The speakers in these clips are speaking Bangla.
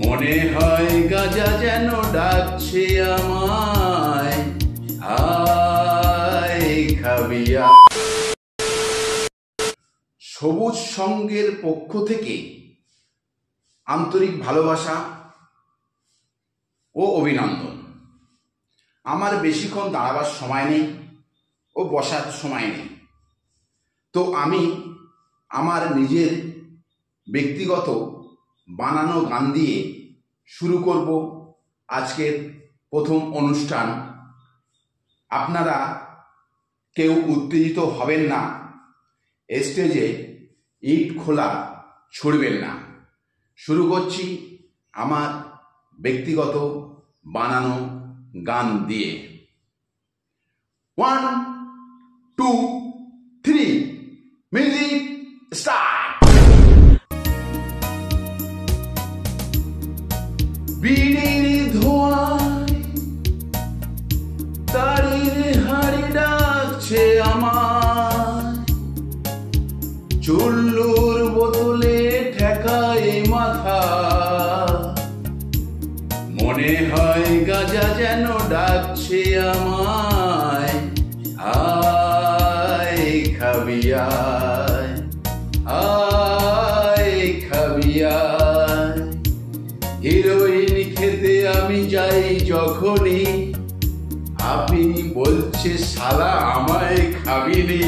মনে হয় গাজা যেন ডাকছে আমায়, আয় খাবি আয়। সবুজ সঙ্গের পক্ষ থেকে আন্তরিক ভালোবাসা ও অভিনন্দন। আমার বেশিক্ষণ দাঁড়াবার সময় নেই ও বসার সময় নেই, তো আমি আমার নিজের ব্যক্তিগত বানানো গান দিয়ে শুরু করব আজকের প্রথম অনুষ্ঠান। আপনারা কেউ উত্তেজিত হবেন না, স্টেজে ইট খোলা ছুড়বেন না। শুরু করছি আমার ব্যক্তিগত বানানো গান দিয়ে। 1 2 3 মিউজিক স্টার্ট। বিড়ির ধোঁয়ায় তারির হাড়ি ডাকছে আমার, চুল্লুর বোতলে ঠেকায় মাথা। মনে হয় গাজা যেন ডাকছে আমায়, আয় খাবি আয়, আয় খাবি আয়। হিরোইন খেতে আমি যাই যখনই, আপনি বলছে শালা আমায় খাবিনি।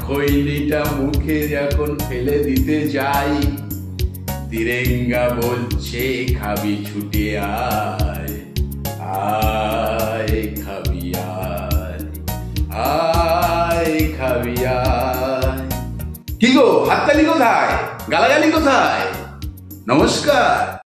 খৈনিটা মুখে যখন ফেলে দিতে যাই, তিরেঙ্গা বলছে খাবি ছুটে আয়, আয় খাবি আয়, আয় খাবি আয়। কি গো, হাততালি কোথায়, গালাগালি কোথায়? নমস্কার।